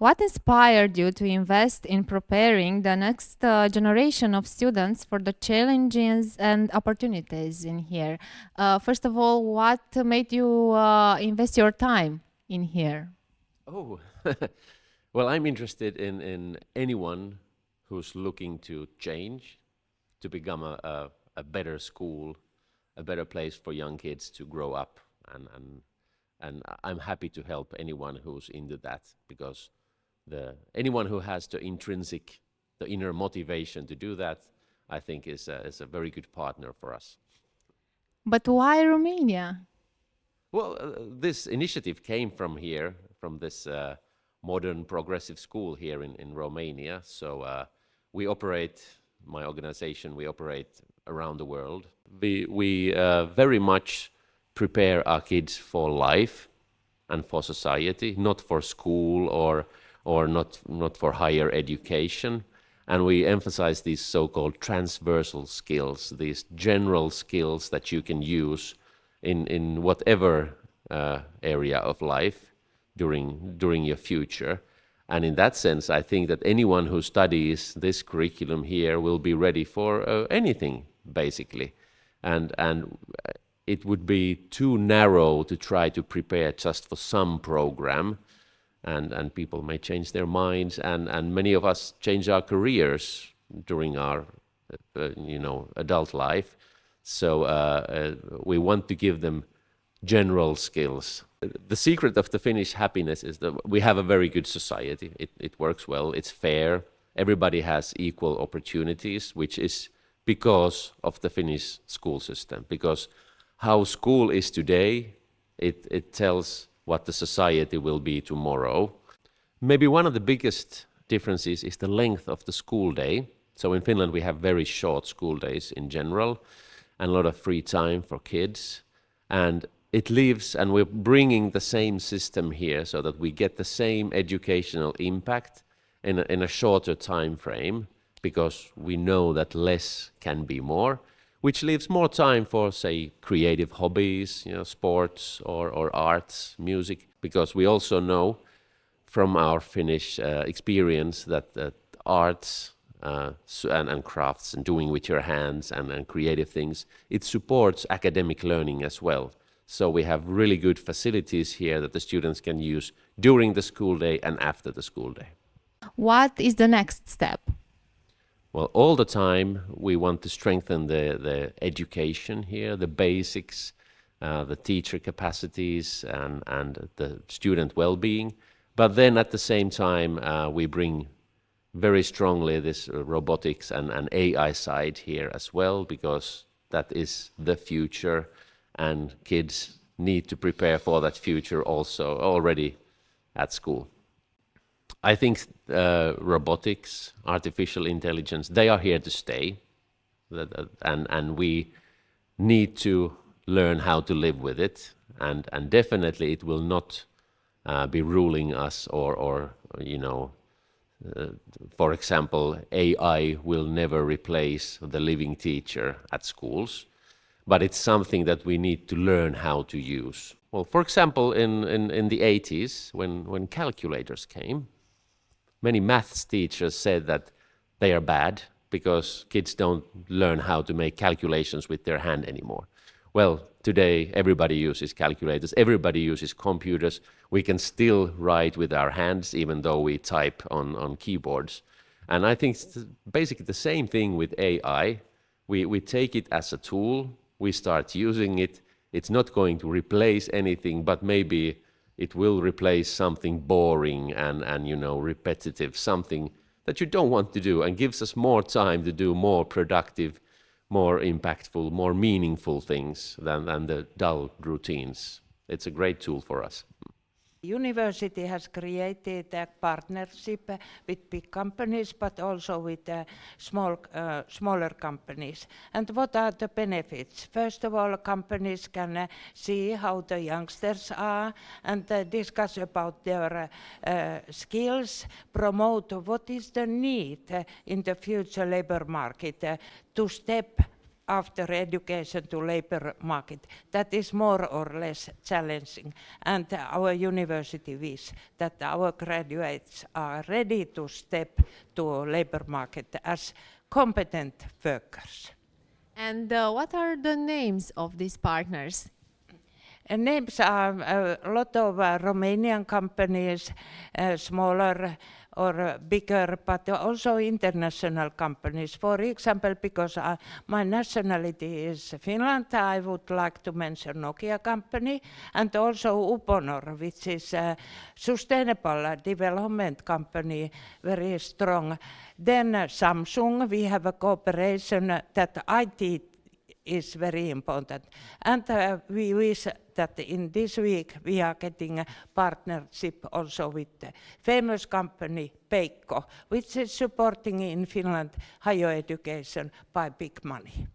What inspired you to invest in preparing the next generation of students for the challenges and opportunities in here? First of all, what made you invest your time in here? Oh, well, I'm interested in anyone who's looking to change, to become a better school, a better place for young kids to grow up. And I'm happy to help anyone who's into that, because anyone who has the inner motivation to do that, I think is a very good partner for us. But why Romania? Well, this initiative came from here, from this modern progressive school here in Romania. So my organization, we operate around the world. We very much prepare our kids for life and for society, not for school or not for higher education. And we emphasize these so-called transversal skills, these general skills that you can use in whatever area of life during your future. And in that sense, I think that anyone who studies this curriculum here will be ready for anything, basically. And it would be too narrow to try to prepare just for some program. And people may change their minds, and many of us change our careers during our adult life. So we want to give them general skills. The secret of the Finnish happiness is that we have a very good society. It works well, it's fair, everybody has equal opportunities, which is because of the Finnish school system. Because how school is today, it tells what the society will be tomorrow. Maybe one of the biggest differences is the length of the school day. So in Finland we have very short school days in general and a lot of free time for kids. And it leaves, and we're bringing the same system here so that we get the same educational impact in a shorter time frame, because we know that less can be more, which leaves more time for, say, creative hobbies, sports or arts, music, because we also know from our Finnish experience that arts and crafts and doing with your hands and creative things, it supports academic learning as well. So we have really good facilities here that the students can use during the school day and after the school day. What is the next step? Well, all the time we want to strengthen the education here, the basics, the teacher capacities and the student well-being. But then at the same time we bring very strongly this robotics and AI side here as well, because that is the future and kids need to prepare for that future also already at school. I think robotics, artificial intelligence, they are here to stay, and we need to learn how to live with it, and definitely it will not be ruling us or for example, AI will never replace the living teacher at schools, but it's something that we need to learn how to use. Well, for example, in the 80s, when calculators came, many maths teachers said that they are bad because kids don't learn how to make calculations with their hand anymore. Well, today everybody uses calculators, everybody uses computers. We can still write with our hands even though we type on keyboards. And I think it's basically the same thing with AI. We take it as a tool, we start using it. It's not going to replace anything, but maybe it will replace something boring and repetitive, something that you don't want to do, and gives us more time to do more productive, more impactful, more meaningful things than the dull routines. It's a great tool for us. University has created a partnership with big companies, but also with smaller companies. And what are the benefits? First of all, companies can see how the youngsters are and discuss about their skills, promote what is the need in the future labor market to step after education to labor market. That is more or less challenging, and our university wish that our graduates are ready to step to labor market as competent workers. And what are the names of these partners? Names are a lot of Romanian companies, smaller or bigger, but also international companies. For example, because my nationality is Finland, I would like to mention Nokia company, and also Uponor, which is a sustainable development company, very strong. Then Samsung, we have a cooperation that IT is very important. And we wish that in this week we are getting a partnership also with the famous company Peikko, which is supporting in Finland higher education by big money.